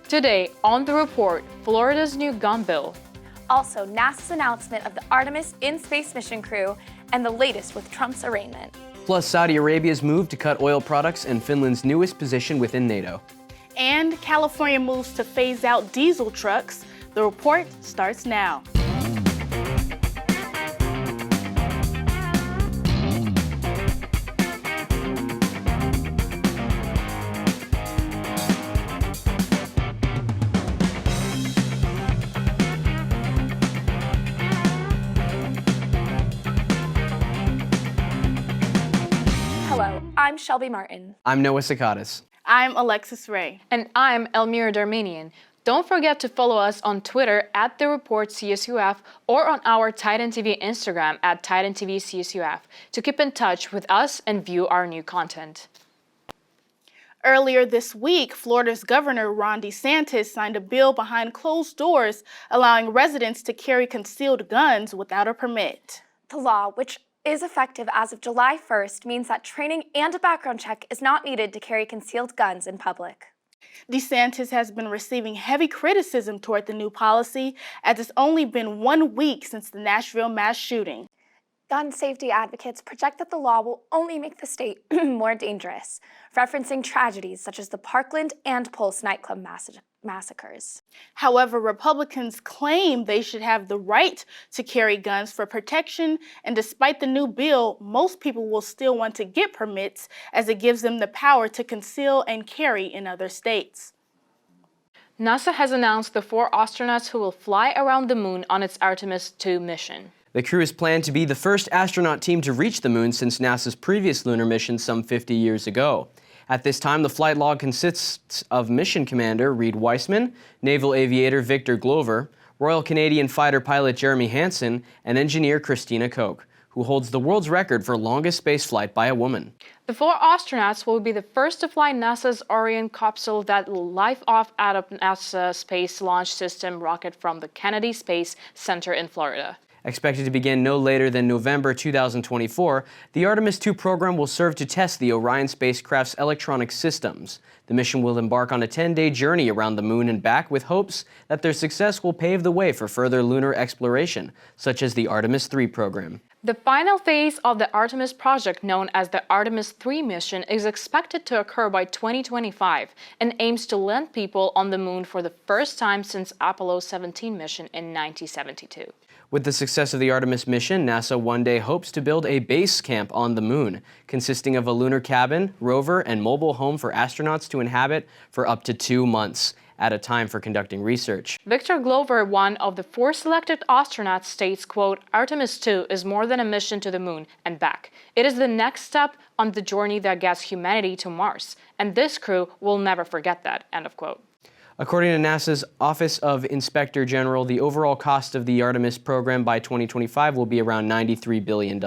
Today, on The Report, Florida's new gun bill. Also, NASA's announcement of the Artemis II Space Mission crew, and the latest with Trump's arraignment. Plus, Saudi Arabia's move to cut oil products and Finland's newest position within NATO. And California moves to phase out diesel trucks. The report starts now. Hello, I'm Shelby Martin. I'm Noah Sakatis. I'm Alexis Ray. And I'm Elmira Darmanian. Don't forget to follow us on Twitter at The Report CSUF or on our Titan TV Instagram at Titan TV CSUF to keep in touch with us and view our new content. Earlier this week, Florida's Governor Ron DeSantis signed a bill behind closed doors allowing residents to carry concealed guns without a permit. The law, which is effective as of July 1st, means that training and a background check is not needed to carry concealed guns in public. DeSantis has been receiving heavy criticism toward the new policy, as it's only been 1 week since the Nashville mass shooting. Gun safety advocates project that the law will only make the state more dangerous, referencing tragedies such as the Parkland and Pulse nightclub massacres. However, Republicans claim they should have the right to carry guns for protection, and despite the new bill, most people will still want to get permits as it gives them the power to conceal and carry in other states. NASA has announced the 4 astronauts who will fly around the moon on its Artemis II mission. The crew is planned to be the first astronaut team to reach the moon since NASA's previous lunar mission some 50 years ago. At this time, the flight log consists of Mission Commander Reed Weissman, Naval Aviator Victor Glover, Royal Canadian fighter pilot Jeremy Hansen, and engineer Christina Koch, who holds the world's record for longest spaceflight by a woman. The 4 astronauts will be the first to fly NASA's Orion capsule that will lift off out of NASA Space Launch System rocket from the Kennedy Space Center in Florida. Expected to begin no later than November 2024, the Artemis II program will serve to test the Orion spacecraft's electronic systems. The mission will embark on a 10-day journey around the moon and back with hopes that their success will pave the way for further lunar exploration, such as the Artemis III program. The final phase of the Artemis project, known as the Artemis III mission, is expected to occur by 2025 and aims to land people on the moon for the first time since Apollo 17 mission in 1972. With the success of the Artemis mission, NASA one day hopes to build a base camp on the moon, consisting of a lunar cabin, rover, and mobile home for astronauts to inhabit for up to 2 months at a time for conducting research. Victor Glover, one of the 4 selected astronauts, states, quote, "Artemis II is more than a mission to the moon and back. It is the next step on the journey that gets humanity to Mars, and this crew will never forget that," end of quote. According to NASA's Office of Inspector General, the overall cost of the Artemis program by 2025 will be around $93 billion.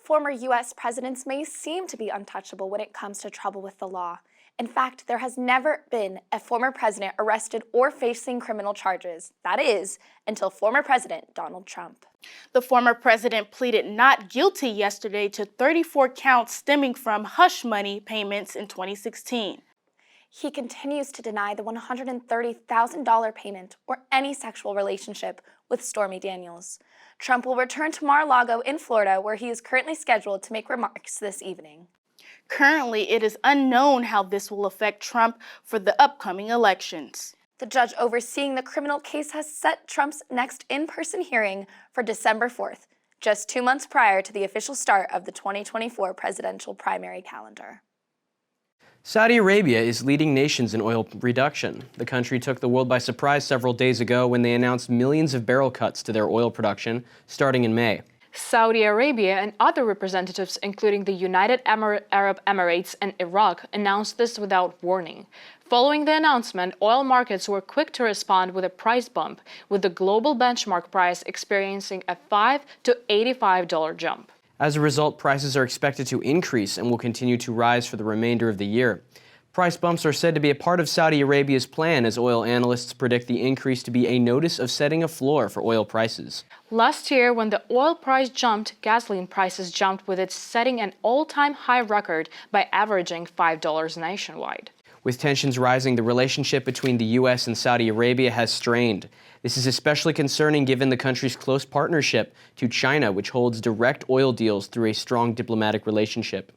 Former U.S. presidents may seem to be untouchable when it comes to trouble with the law. In fact, there has never been a former president arrested or facing criminal charges. That is, until former President Donald Trump. The former president pleaded not guilty yesterday to 34 counts stemming from hush money payments in 2016. He continues to deny the $130,000 payment or any sexual relationship with Stormy Daniels. Trump will return to Mar-a-Lago in Florida, where he is currently scheduled to make remarks this evening. Currently, it is unknown how this will affect Trump for the upcoming elections. The judge overseeing the criminal case has set Trump's next in-person hearing for December 4th, just 2 months prior to the official start of the 2024 presidential primary calendar. Saudi Arabia is leading nations in oil reduction. The country took the world by surprise several days ago when they announced millions of barrel cuts to their oil production starting in May. Saudi Arabia and other representatives, including the United Arab Emirates and Iraq, announced this without warning. Following the announcement, oil markets were quick to respond with a price bump, with the global benchmark price experiencing a $5 to $85 jump. As a result, prices are expected to increase and will continue to rise for the remainder of the year. Price bumps are said to be a part of Saudi Arabia's plan, as oil analysts predict the increase to be a notice of setting a floor for oil prices. Last year, when the oil price jumped, gasoline prices jumped, with it setting an all-time high record by averaging $5 nationwide. With tensions rising, the relationship between the U.S. and Saudi Arabia has strained. This is especially concerning given the country's close partnership to China, which holds direct oil deals through a strong diplomatic relationship.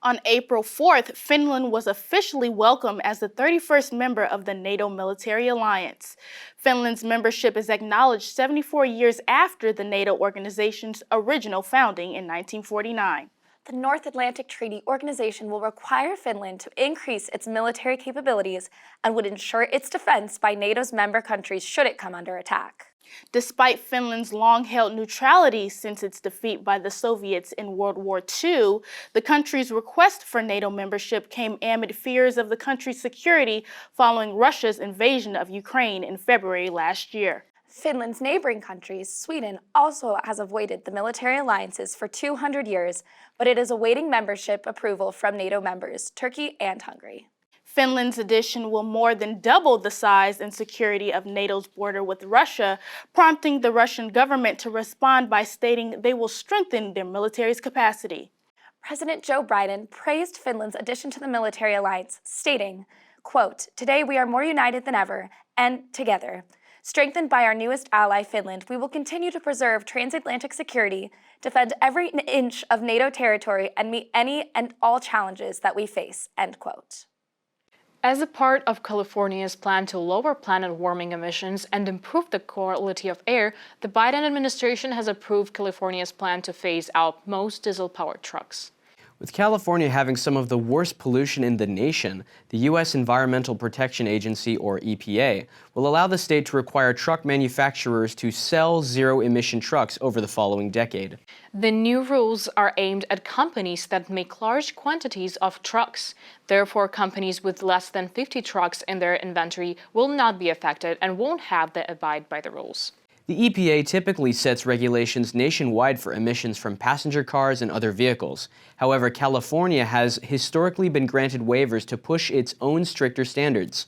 On April 4th, Finland was officially welcomed as the 31st member of the NATO military alliance. Finland's membership is acknowledged 74 years after the NATO organization's original founding in 1949. The North Atlantic Treaty Organization will require Finland to increase its military capabilities and would ensure its defense by NATO's member countries should it come under attack. Despite Finland's long-held neutrality since its defeat by the Soviets in World War II, the country's request for NATO membership came amid fears of the country's security following Russia's invasion of Ukraine in February last year. Finland's neighboring countries, Sweden, also has avoided the military alliances for 200 years, but it is awaiting membership approval from NATO members, Turkey and Hungary. Finland's addition will more than double the size and security of NATO's border with Russia, prompting the Russian government to respond by stating they will strengthen their military's capacity. President Joe Biden praised Finland's addition to the military alliance, stating, quote, "Today we are more united than ever, and together. Strengthened by our newest ally, Finland, we will continue to preserve transatlantic security, defend every inch of NATO territory, and meet any and all challenges that we face," end quote. As a part of California's plan to lower planet warming emissions and improve the quality of air, the Biden administration has approved California's plan to phase out most diesel-powered trucks. With California having some of the worst pollution in the nation, the U.S. Environmental Protection Agency, or EPA, will allow the state to require truck manufacturers to sell zero-emission trucks over the following decade. The new rules are aimed at companies that make large quantities of trucks. Therefore, companies with less than 50 trucks in their inventory will not be affected and won't have to abide by the rules. The EPA typically sets regulations nationwide for emissions from passenger cars and other vehicles. However, California has historically been granted waivers to push its own stricter standards.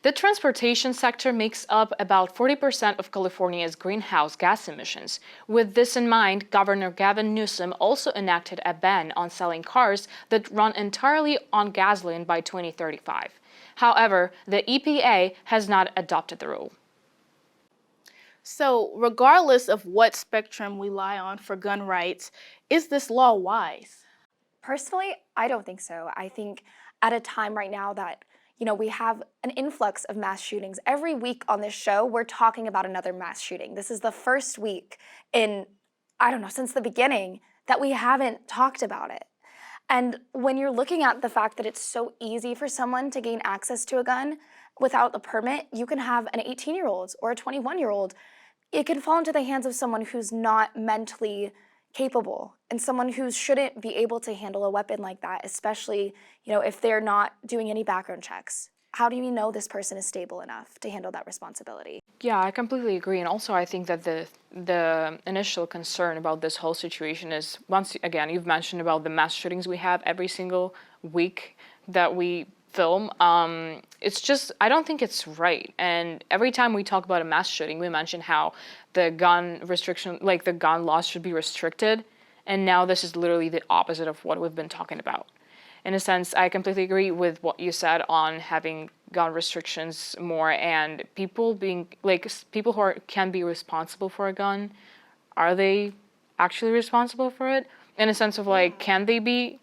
The transportation sector makes up about 40% of California's greenhouse gas emissions. With this in mind, Governor Gavin Newsom also enacted a ban on selling cars that run entirely on gasoline by 2035. However, the EPA has not adopted the rule. So, regardless of what spectrum we lie on for gun rights, is this law wise? Personally, I don't think so. I think at a time right now that, we have an influx of mass shootings. Every week on this show, we're talking about another mass shooting. This is the first week in, since the beginning that we haven't talked about it. And when you're looking at the fact that it's so easy for someone to gain access to a gun without a permit, you can have an 18-year-old or a 21-year-old. It can fall into the hands of someone who's not mentally capable and someone who shouldn't be able to handle a weapon like that, especially, if they're not doing any background checks. How do you know this person is stable enough to handle that responsibility? Yeah, I completely agree. And also I think that the initial concern about this whole situation is, once again, you've mentioned about the mass shootings we have every single week that we film. It's just, I don't think it's right. And every time we talk about a mass shooting, we mention how the gun restriction, like the gun laws should be restricted. And now this is literally the opposite of what we've been talking about. In a sense, I completely agree with what you said on having gun restrictions more and people being, people who can be responsible for a gun, are they actually responsible for it? In a sense of can they be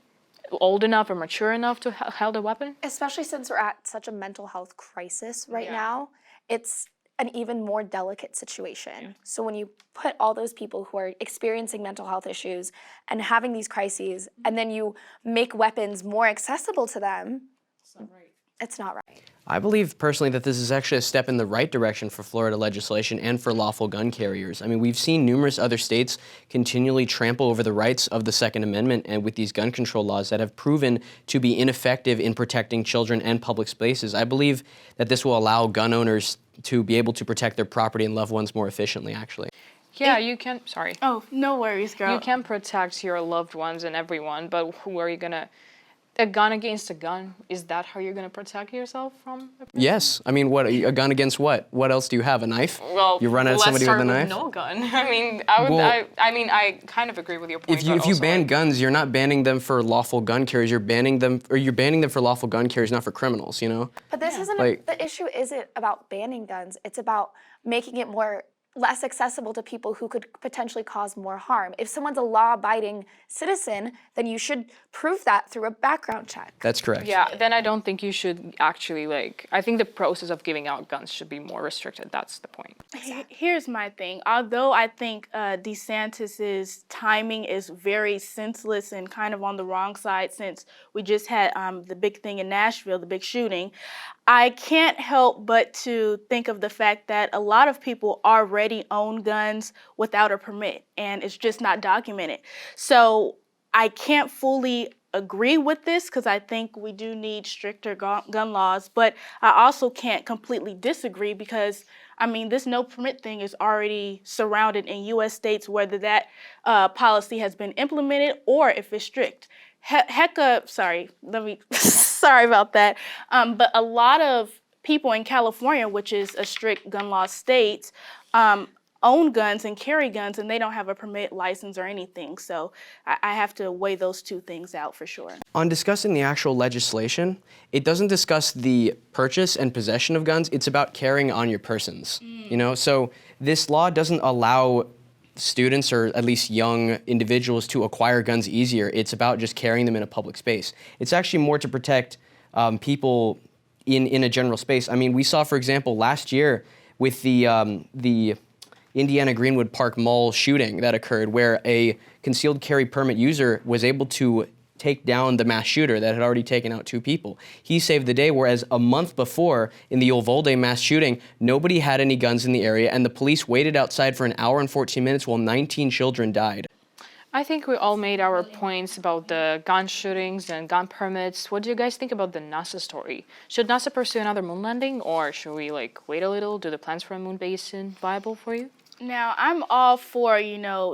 old enough or mature enough to hold a weapon? Especially since we're at such a mental health crisis right now, it's an even more delicate situation. Yeah. So when you put all those people who are experiencing mental health issues and having these crises, and then you make weapons more accessible to them, it's not right. It's not right. I believe personally that this is actually a step in the right direction for Florida legislation and for lawful gun carriers. I mean, we've seen numerous other states continually trample over the rights of the Second Amendment and with these gun control laws that have proven to be ineffective in protecting children and public spaces. I believe that this will allow gun owners to be able to protect their property and loved ones more efficiently, actually. Yeah, you can, sorry. Oh, no worries, girl. You can protect your loved ones and everyone, but who are you gonna, a gun against a gun, is that how you're going to protect yourself from a person? Yes. I mean, what, a gun against what? What else do you have? A knife? Well, you run at somebody with a knife? No gun. I mean, I kind of agree with your point. If you ban guns, you're not banning them for lawful gun carriers. You're banning them for lawful gun carriers, not for criminals. You know. But this isn't the issue. Isn't about banning guns. It's about making it less accessible to people who could potentially cause more harm. If someone's a law-abiding citizen, then you should prove that through a background check. That's correct. Yeah, then I don't think you should actually I think the process of giving out guns should be more restricted. That's the point. Here's my thing. Although I think DeSantis's timing is very senseless and kind of on the wrong side, since we just had the big thing in Nashville, the big shooting, I can't help but to think of the fact that a lot of people already own guns without a permit, and it's just not documented. So I can't fully agree with this because I think we do need stricter gun laws, but I also can't completely disagree because, I mean, this no permit thing is already surrounded in U.S. states, whether that policy has been implemented or if it's strict. Sorry about that. But a lot of people in California, which is a strict gun law state, own guns and carry guns, and they don't have a permit, license, or anything. So I have to weigh those two things out for sure. On discussing the actual legislation, it doesn't discuss the purchase and possession of guns. It's about carrying on your persons. You know, so this law doesn't allow students, or at least young individuals, to acquire guns easier. It's about just carrying them in a public space. It's actually more to protect people in a general space. I mean, we saw, for example, last year with the Indiana Greenwood Park Mall shooting that occurred, where a concealed carry permit user was able to take down the mass shooter that had already taken out 2 people. He saved the day, whereas a month before, in the Uvalde mass shooting, nobody had any guns in the area, and the police waited outside for an hour and 14 minutes while 19 children died. I think we all made our points about the gun shootings and gun permits. What do you guys think about the NASA story? Should NASA pursue another moon landing, or should we wait a little? Do the plans for a moon basin viable for you? Now, I'm all for,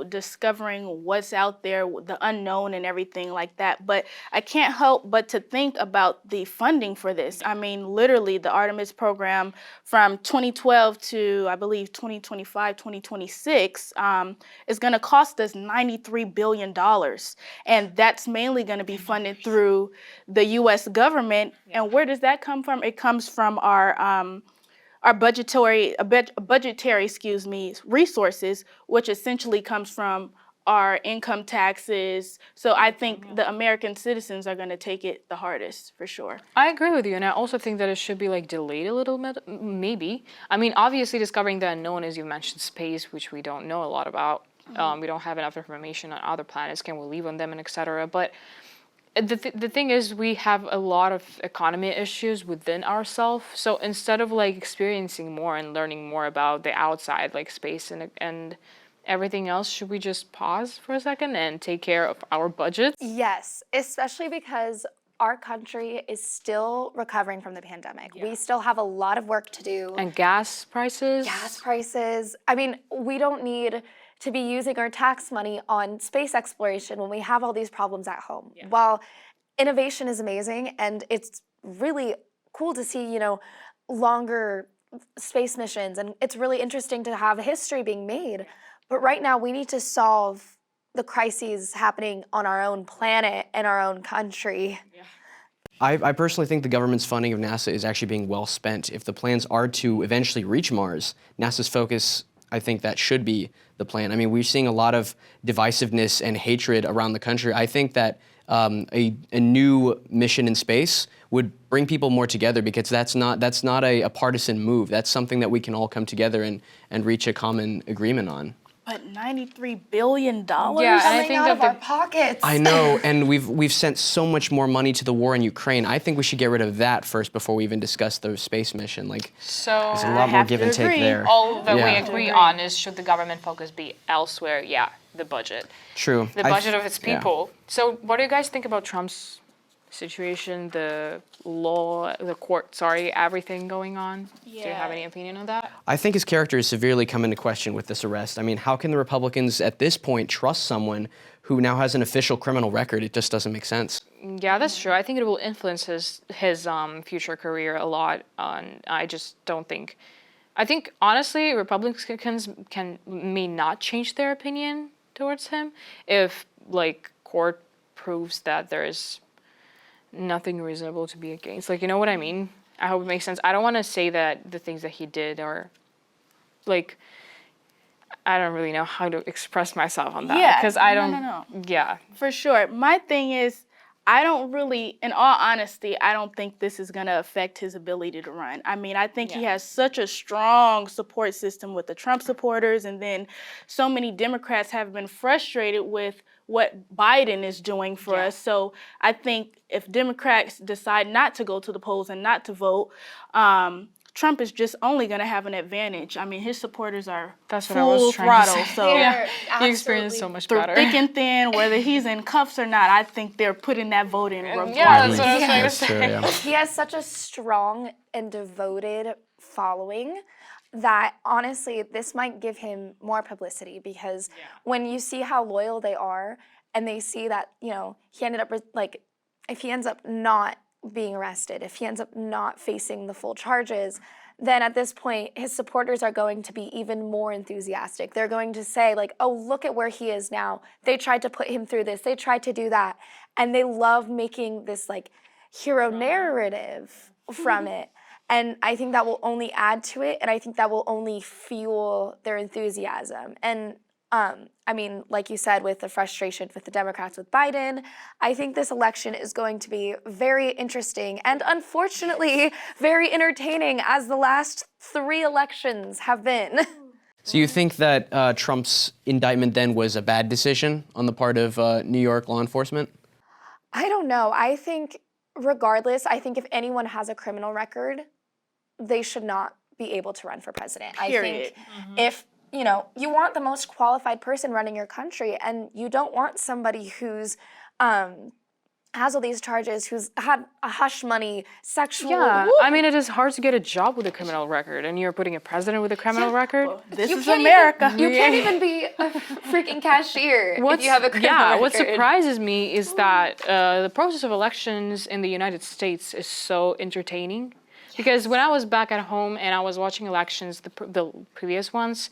discovering what's out there, the unknown and everything like that, but I can't help but to think about the funding for this. I mean, literally, the Artemis program from 2012 to, I believe, 2025, 2026 is going to cost us $93 billion, and that's mainly going to be funded through the U.S. government. And where does that come from? It comes from our budgetary resources, which essentially comes from our income taxes. So I think the American citizens are going to take it the hardest, for sure. I agree with you, and I also think that it should be delayed a little bit, maybe. I mean, obviously discovering the unknown, as you mentioned, space, which we don't know a lot about. We don't have enough information on other planets. Can we live on them, and etc. But the thing is, we have a lot of economy issues within ourselves. So instead of experiencing more and learning more about the outside, space and everything else, should we just pause for a second and take care of our budgets? Yes, especially because our country is still recovering from the pandemic. Yeah. We still have a lot of work to do. And gas prices? Gas prices. I mean, we don't need to be using our tax money on space exploration when we have all these problems at home. Yeah. While innovation is amazing and it's really cool to see, longer space missions, and it's really interesting to have history being made, but right now we need to solve the crises happening on our own planet and our own country. Yeah. I personally think the government's funding of NASA is actually being well spent. If the plans are to eventually reach Mars, NASA's focus, I think that should be the plan. I mean, we're seeing a lot of divisiveness and hatred around the country. I think that a new mission in space would bring people more together, because that's not a partisan move. That's something that we can all come together and reach a common agreement on. But $93 billion? Yeah, and I think out of our pockets. I know, and we've sent so much more money to the war in Ukraine. I think we should get rid of that first before we even discuss the space mission. So there's a lot more give and take there. All that we agree on is, should the government focus be elsewhere? Yeah, the budget. True. The budget of its people. Yeah. So what do you guys think about Trump's situation, the law, the court, sorry, everything going on? Do you have any opinion on that? I think his character has severely come into question with this arrest. I mean, how can the Republicans at this point trust someone who now has an official criminal record? It just doesn't make sense. Yeah, that's true. I think it will influence his future career a lot. I just don't think. I think honestly, Republicans may not change their opinion towards him if like court proves that there is nothing reasonable to be against. Like, you know what I mean? I hope it makes sense. I don't want to say that the things that he did are like. I don't really know how to express myself on that. Yeah, because I don't. No. Yeah. For sure. My thing is, I don't really, in all honesty, I don't think this is going to affect his ability to run. I mean, I think he has such a strong support system with the Trump supporters, and then so many Democrats have been frustrated with what Biden is doing for us. So I think if Democrats decide not to go to the polls and not to vote, Trump is just only going to have an advantage. I mean, his supporters are full throttle. So the experience is so much through better. thick and thin, whether he's in cuffs or not, I think they're putting that vote in regardless. Yeah, that's what I was trying to That's say. true, yeah. He has such a strong and devoted following that honestly, this might give him more publicity because when you see how loyal they are and they see that, you know, he ended up like, if he ends up not being arrested, if he ends up not facing the full charges, then at this point, his supporters are going to be even more enthusiastic. They're going to say like, oh, look at where he is now. They tried to put him through this. They tried to do that. And they love making this like hero narrative from it. And I think that will only add to it. And I think that will only fuel their enthusiasm. And I mean, like you said, with the frustration with the Democrats with Biden, I think this election is going to be very interesting and unfortunately very entertaining as the last 3 elections have been. So you think that Trump's indictment then was a bad decision on the part of New York law enforcement? I don't know. I think regardless, I think if anyone has a criminal record, they should not be able to run for president. Period. I think if you know, you want the most qualified person running your country, and you don't want somebody who's has all these charges, who's had a hush money, sexual. Yeah, I mean, it is hard to get a job with a criminal record, and you're putting a president with a criminal record. Well, this You is can't America. You can't even be a freaking cashier if you have a criminal record. what surprises me is that the process of elections in the United States is so entertaining. Because when I was back at home and I was watching elections, the previous ones,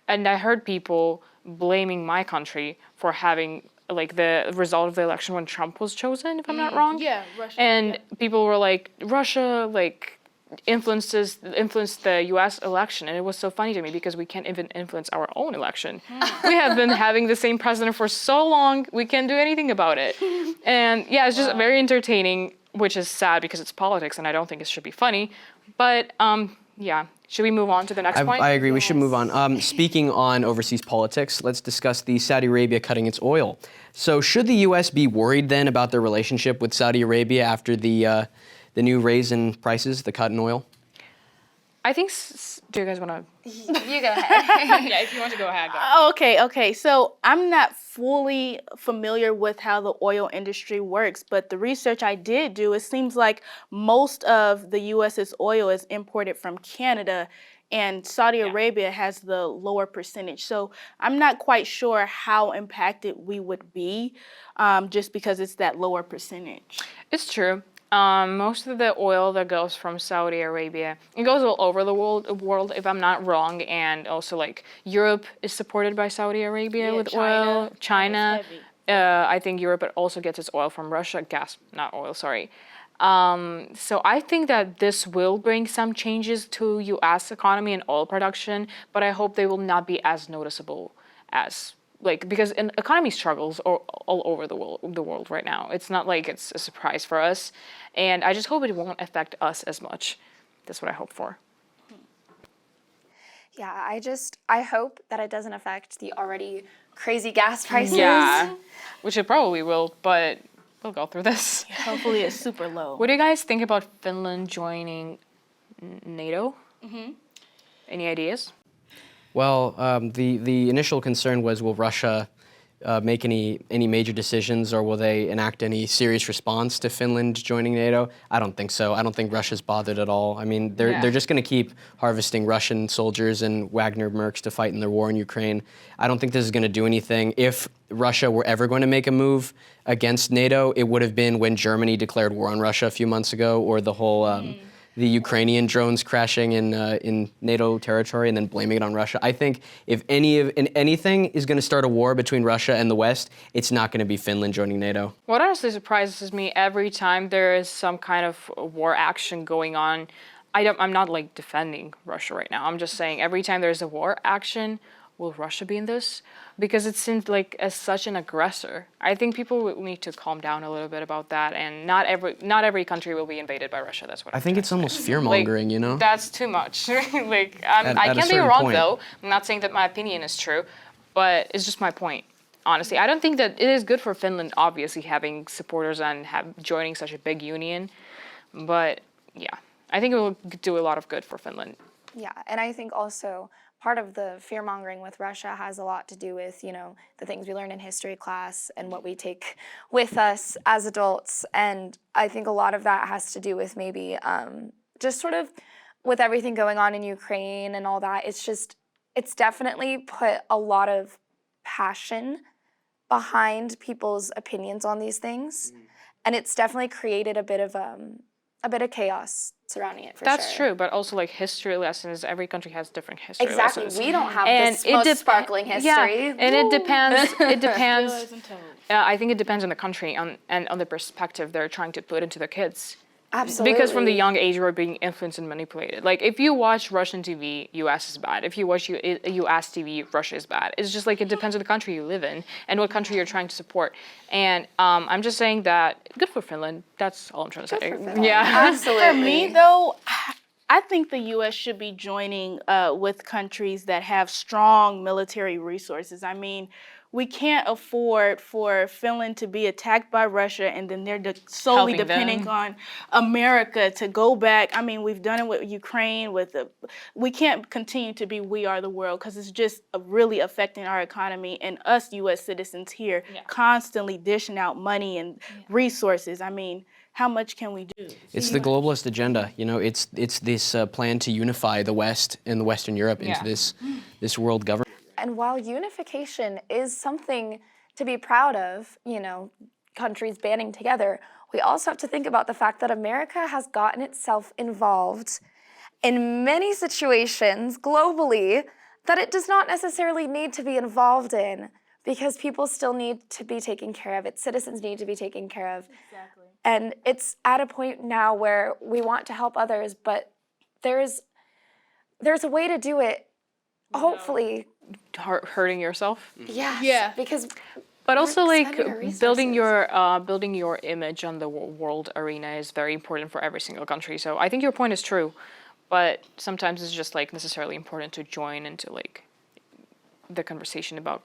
and I heard people blaming my country for having like the result of the election when Trump was chosen, if I'm not wrong. Yeah, Russia. And people were like, Russia like influenced the U.S. election, and it was so funny to me because we can't even influence our own election. We have been having the same president for so long, we can't do anything about it. And yeah, it's just very entertaining, which is sad because it's politics, and I don't think it should be funny. But yeah, should we move on to the next point? I agree. We should move on. Speaking on overseas politics, let's discuss the Saudi Arabia cutting its oil. So should the U.S. be worried then about their relationship with Saudi Arabia after the new raise in prices, the cut in oil? I think, do you guys want to? You go ahead. Yeah, if you want to go ahead, go. Oh, okay. So I'm not fully familiar with how the oil industry works, but the research I did do, it seems like most of the U.S.'s oil is imported from Canada, and Saudi Arabia has the lower percentage. So I'm not quite sure how impacted we would be just because it's that lower percentage. It's true. Most of the oil that goes from Saudi Arabia, it goes all over the world, if I'm not wrong, and also like Europe is supported by Saudi Arabia with oil. China, I think Europe also gets its oil from Russia, gas, not oil, sorry. So I think that this will bring some changes to U.S. economy and oil production, but I hope they will not be as noticeable as because an economy struggles all over the world right now. It's not like it's a surprise for us, and I just hope it won't affect us as much. That's what I hope for. Yeah, I hope that it doesn't affect the already crazy gas prices. Yeah, which it probably will, but we'll go through this. Hopefully it's super low. What do you guys think about Finland joining NATO? Any ideas? Well, the initial concern was, will Russia make any major decisions, or will they enact any serious response to Finland joining NATO? I don't think so. I don't think Russia's bothered at all. I mean, they're just going to keep harvesting Russian soldiers and Wagner mercs to fight in their war in Ukraine. I don't think this is going to do anything. If Russia were ever going to make a move against NATO, it would have been when Germany declared war on Russia a few months ago, or the whole the Ukrainian drones crashing in NATO territory and then blaming it on Russia. I think if anything is going to start a war between Russia and the West, it's not going to be Finland joining NATO. What honestly surprises me every time there is some kind of war action going on, I'm not like defending Russia right now. I'm just saying every time there's a war action, will Russia be in this? Because it seems like as such an aggressor. I think people will need to calm down a little bit about that, and not every country will be invaded by Russia. That's what I think it's almost fear-mongering, you know? That's too much. I can be wrong though. I'm not saying that my opinion is true, but it's just my point. Honestly, I don't think that it is good for Finland, obviously, having supporters and joining such a big union. But yeah, I think it will do a lot of good for Finland. Yeah, and I think also part of the fear-mongering with Russia has a lot to do with, the things we learn in history class and what we take with us as adults. And I think a lot of that has to do with maybe just sort of with everything going on in Ukraine and all that. It's definitely put a lot of passion behind people's opinions on these things. And it's definitely created a bit of chaos surrounding it, for sure. That's true, but also like history lessons, every country has different history exactly. lessons. We don't have this most sparkling history. Yeah, and it depends. I think it depends on the country and on the perspective they're trying to put into their kids. Absolutely. Because from the young age, we're being influenced and manipulated. Like, if you watch Russian TV, US is bad. If you watch US TV, Russia is bad. It's just like it depends on the country you live in and what country you're trying to support. And I'm just saying that good for Finland. That's all I'm trying to say. Yeah, absolutely. For me, though, I think the U.S. should be joining with countries that have strong military resources. I mean, we can't afford for Finland to be attacked by Russia and then they're solely depending on America to go back. I mean, we've done it with Ukraine. We can't continue to be we are the world, because it's just really affecting our economy and us U.S. citizens here constantly dishing out money and resources. I mean, how much can we do? It's the globalist agenda. It's this plan to unify the West and Western Europe into this world government. And while unification is something to be proud of, countries banding together, we also have to think about the fact that America has gotten itself involved in many situations globally that it does not necessarily need to be involved in, because people still need to be taken care of. Its citizens need to be taken care of. Exactly. And it's at a point now where we want to help others, but there's a way to do it, hopefully. Hurting yourself. Yes, yeah. Because but also like building your image on the world arena is very important for every single country. So I think your point is true, but sometimes it's just like necessarily important to join into like the conversation about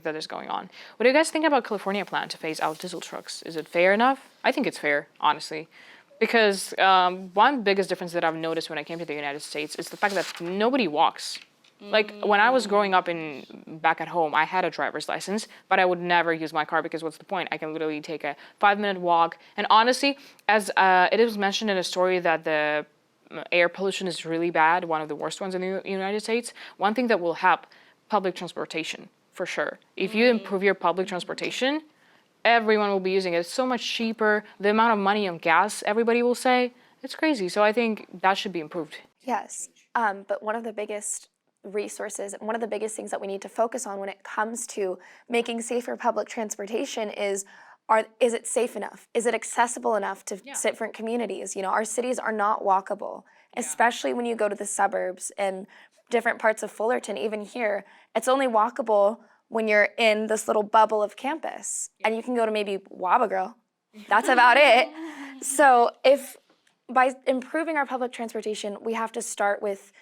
that is going on. What do you guys think about California plan to phase out diesel trucks? Is it fair enough? I think it's fair, honestly. Because one biggest difference that I've noticed when I came to the United States is the fact that nobody walks. Like, when I was growing up back at home, I had a driver's license, but I would never use my car because what's the point? I can literally take a 5-minute walk. And honestly, as it is mentioned in a story that the air pollution is really bad, one of the worst ones in the United States, one thing that will help, public transportation, for sure. If you improve your public transportation, everyone will be using it. It's so much cheaper. The amount of money on gas, everybody will say, it's crazy. So I think that should be improved. Yes, but one of the biggest resources and one of the biggest things that we need to focus on when it comes to making safer public transportation is it safe enough? Is it accessible enough to different communities? Our cities are not walkable, especially when you go to the suburbs and different parts of Fullerton. Even here, it's only walkable when you're in this little bubble of campus, and you can go to maybe Wabagirl. That's about it. So by improving our public transportation, we have to start with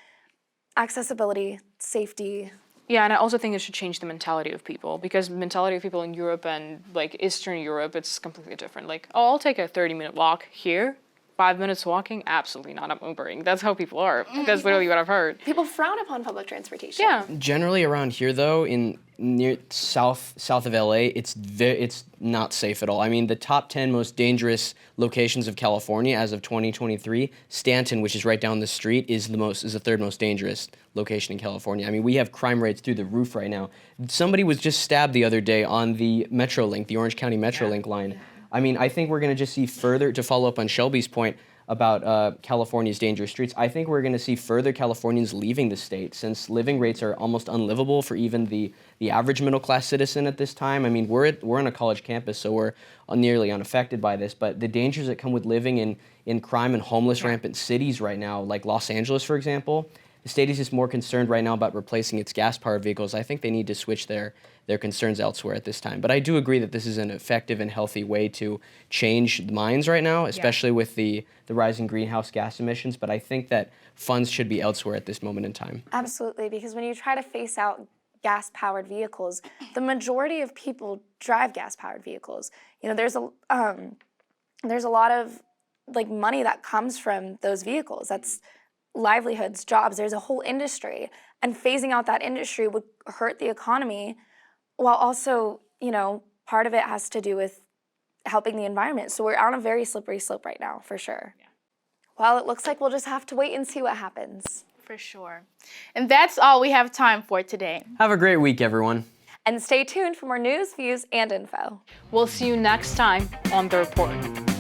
accessibility, safety. Yeah, and I also think it should change the mentality of people, because the mentality of people in Europe and like Eastern Europe, it's completely different. Like, oh, I'll take a 30-minute walk here. 5 minutes walking? Absolutely not. I'm Ubering. That's how people are. That's literally what I've heard. People frown upon public transportation. Yeah. Generally around here, though, near south of LA, it's not safe at all. I mean, the top 10 most dangerous locations of California as of 2023, Stanton, which is right down the street, is the third most dangerous location in California. I mean, we have crime rates through the roof right now. Somebody was just stabbed the other day on the Metrolink, the Orange County Metrolink line. I mean, I think we're going to just see further, to follow up on Shelby's point about California's dangerous streets, I think we're going to see further Californians leaving the state since living rates are almost unlivable for even the average middle-class citizen at this time. I mean, we're on a college campus, so we're nearly unaffected by this, but the dangers that come with living in crime and homeless rampant cities right now, like Los Angeles, for example, the state is just more concerned right now about replacing its gas-powered vehicles. I think they need to switch their concerns elsewhere at this time. But I do agree that this is an effective and healthy way to change minds right now, especially with the rising greenhouse gas emissions. But I think that funds should be elsewhere at this moment in time. Absolutely, because when you try to phase out gas-powered vehicles, the majority of people drive gas-powered vehicles. You know, there's a lot of like money that comes from those vehicles. That's livelihoods, jobs. There's a whole industry, and phasing out that industry would hurt the economy, while also, you know, part of it has to do with helping the environment. So we're on a very slippery slope right now, for sure. Yeah. Well, it looks like we'll just have to wait and see what happens. For sure. And that's all we have time for today. Have a great week, everyone. And stay tuned for more news, views, and info. We'll see you next time on The Report.